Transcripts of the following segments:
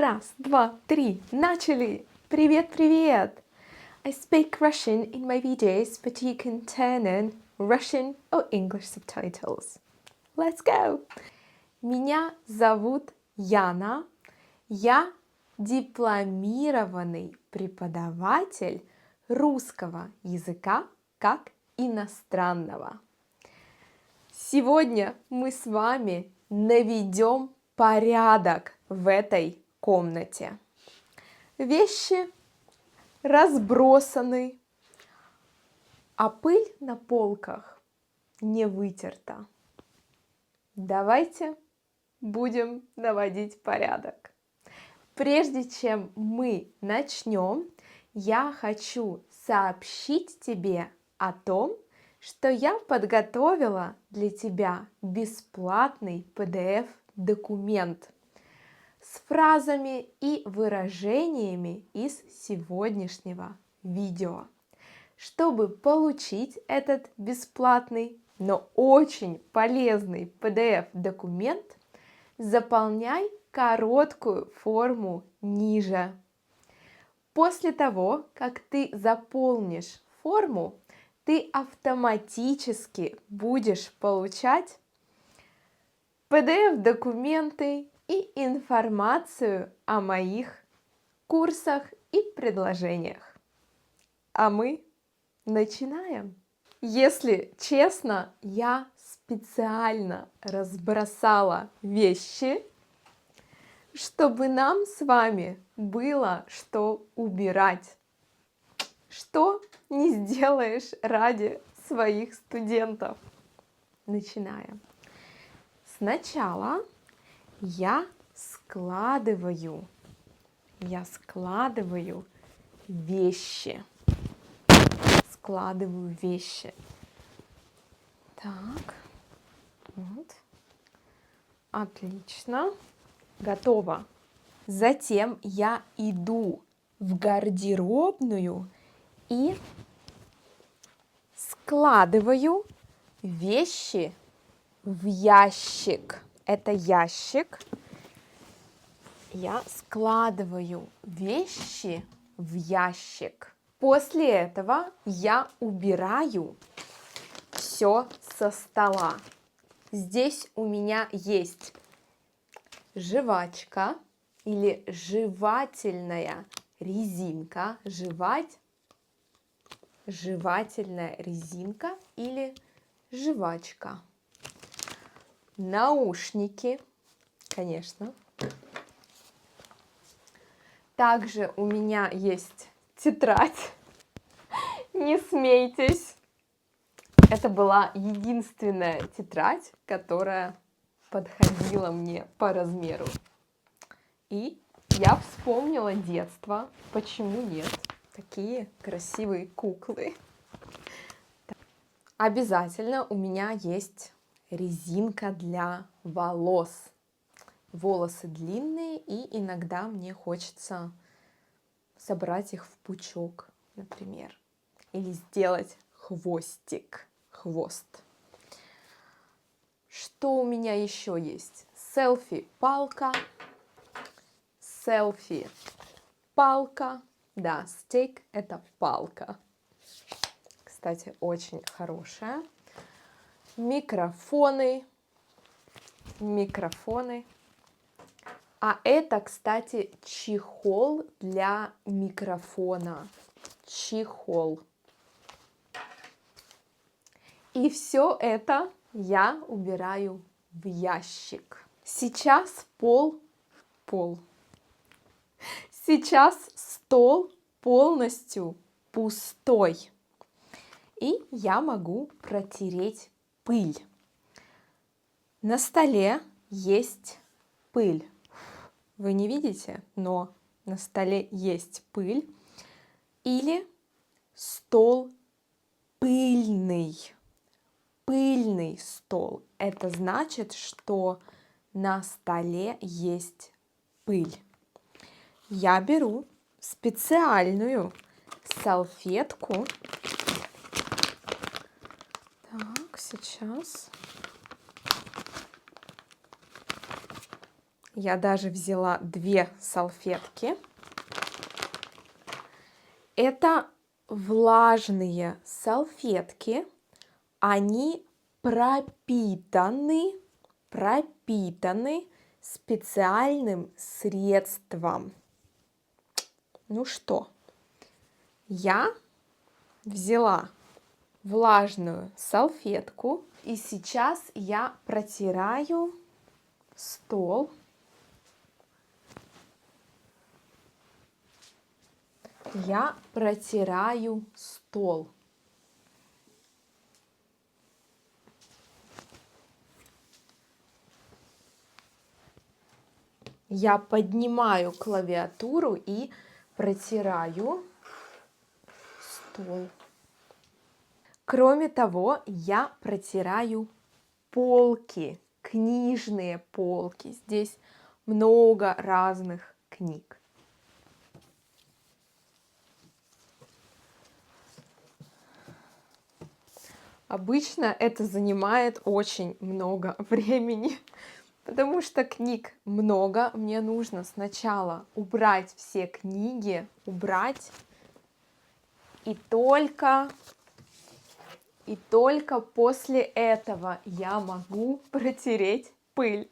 Раз, два, три, начали! Привет, привет! I speak Russian in my videos, but you can turn on Russian or English subtitles. Let's go! Меня зовут Яна. Я дипломированный преподаватель русского языка как иностранного. Сегодня мы с вами наведем порядок в этой комнате. Вещи разбросаны, а пыль на полках не вытерта. Давайте будем наводить порядок. Прежде чем мы начнем, я хочу сообщить тебе о том, что я подготовила для тебя бесплатный PDF-документ с фразами и выражениями из сегодняшнего видео. Чтобы получить этот бесплатный, но очень полезный PDF-документ, заполняй короткую форму ниже. После того, как ты заполнишь форму, ты автоматически будешь получать PDF-документы и информацию о моих курсах и предложениях. А мы начинаем. Если честно, я специально разбросала вещи, чтобы нам с вами было что убирать. Что не сделаешь ради своих студентов. Начинаем. Сначала я складываю вещи. Складываю вещи. Так, вот. Отлично. Готово. Затем я иду в гардеробную и складываю вещи в ящик. Это ящик. Я складываю вещи в ящик. После этого я убираю все со стола. Здесь у меня есть жвачка или жевательная резинка. Жевательная резинка или жвачка. Наушники, конечно. Также у меня есть тетрадь. Не смейтесь. Это была единственная тетрадь, которая подходила мне по размеру. И я вспомнила детство. Почему нет? Такие красивые куклы. Обязательно у меня есть резинка для волос. Волосы длинные, и иногда мне хочется собрать их в пучок, например. Или сделать хвостик. Хвост. Что у меня еще есть? Селфи-палка. Селфи-палка. Да, стик – это палка. Кстати, очень хорошая. Микрофоны. А это, кстати, чехол для микрофона. Чехол. И все это я убираю в ящик. Сейчас Сейчас стол полностью пустой. И я могу протереть пыль. На столе есть пыль. Вы не видите, но на столе есть пыль. Или стол пыльный. Пыльный стол. Это значит, что на столе есть пыль. Я беру специальную салфетку. Так, сейчас я даже взяла 2 салфетки. Это влажные салфетки. Они пропитаны специальным средством. Ну что, я взяла влажную салфетку, и сейчас я протираю стол. Я протираю стол. Я поднимаю клавиатуру и протираю стол. Кроме того, я протираю полки, книжные полки. Здесь много разных книг. Обычно это занимает очень много времени, потому что книг много. Мне нужно сначала убрать все книги, и только после этого я могу протереть пыль.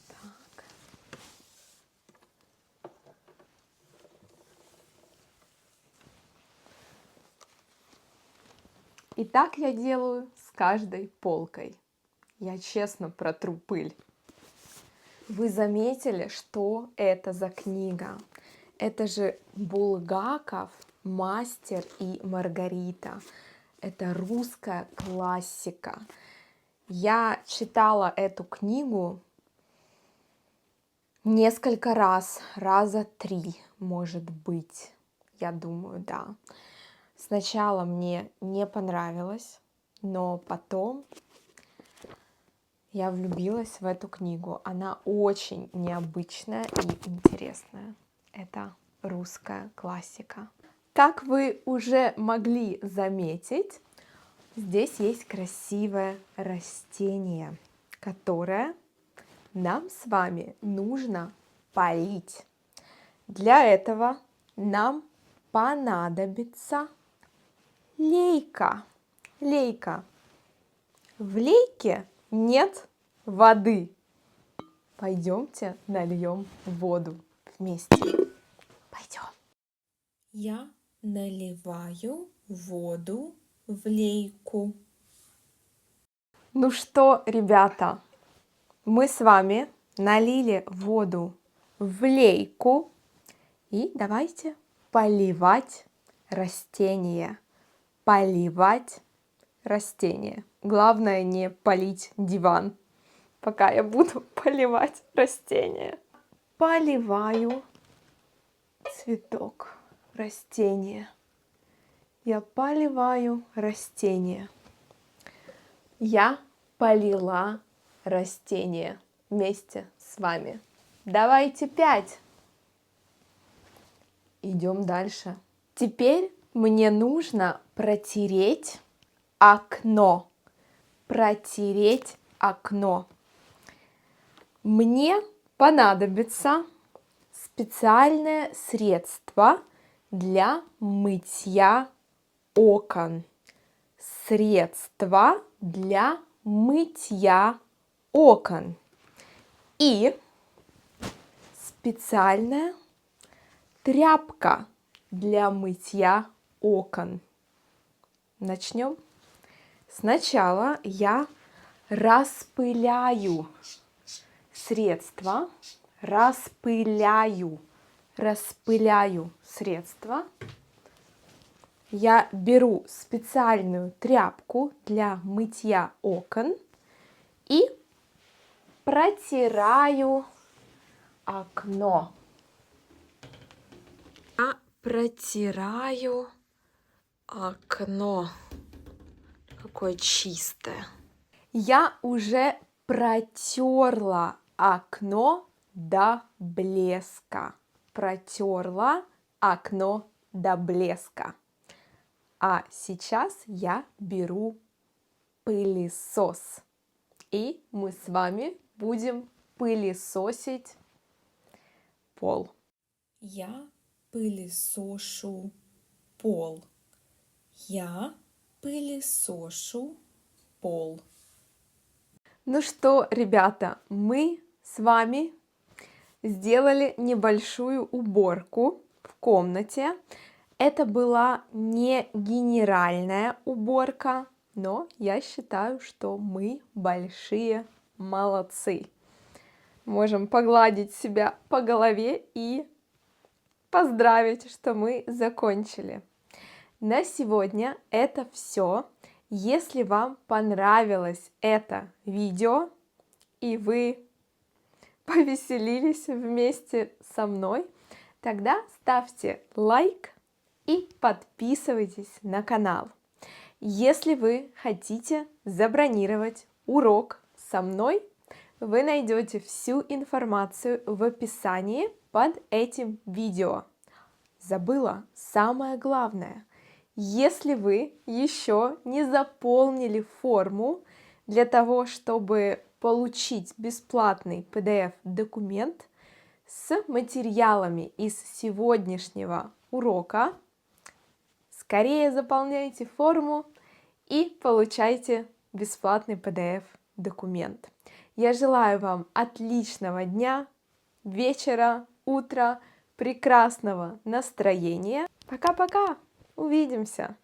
Так. И так я делаю с каждой полкой. Я честно протру пыль. Вы заметили, что это за книга? Это же Булгаков «Мастер и Маргарита». Это русская классика. Я читала эту книгу несколько раз, раза 3, может быть. Я думаю, да. Сначала мне не понравилось, но потом я влюбилась в эту книгу. Она очень необычная и интересная. Это русская классика. Как вы уже могли заметить, здесь есть красивое растение, которое нам с вами нужно полить. Для этого нам понадобится лейка. Лейка. В лейке нет воды. Пойдемте нальем воду вместе. Пойдем. Я наливаю воду в лейку. Ну что, ребята, мы с вами налили воду в лейку. И давайте поливать растение. Поливать растение. Главное не полить диван, пока я буду поливать растение. Поливаю цветок, растение. Я поливаю растение. Я полила растение вместе с вами. Давайте 5. Идем дальше. Теперь мне нужно протереть окно. Протереть окно. Мне понадобится специальное средство для мытья окон. Средство для мытья окон. И специальная тряпка для мытья окон. Начнем. Сначала я распыляю средство. Распыляю средство. Я беру специальную тряпку для мытья окон и протираю окно. Я протираю окно. Какое чистое. Я уже протерла окно до блеска. Протерла окно до блеска. А сейчас я беру пылесос. И мы с вами будем пылесосить пол. Я пылесошу пол. Я пылесошу пол. Ну что, ребята, мы с вами сделали небольшую уборку в комнате. Это была не генеральная уборка, но я считаю, что мы большие молодцы. Можем погладить себя по голове и поздравить, что мы закончили. На сегодня это все. Если вам понравилось это видео и вы повеселились вместе со мной, тогда ставьте лайк и подписывайтесь на канал. Если вы хотите забронировать урок со мной, вы найдете всю информацию в описании под этим видео. Забыла самое главное. Если вы еще не заполнили форму для того, чтобы получить бесплатный PDF-документ с материалами из сегодняшнего урока, скорее заполняйте форму и получайте бесплатный PDF-документ. Я желаю вам отличного дня, вечера, утра, прекрасного настроения. Пока-пока! Увидимся!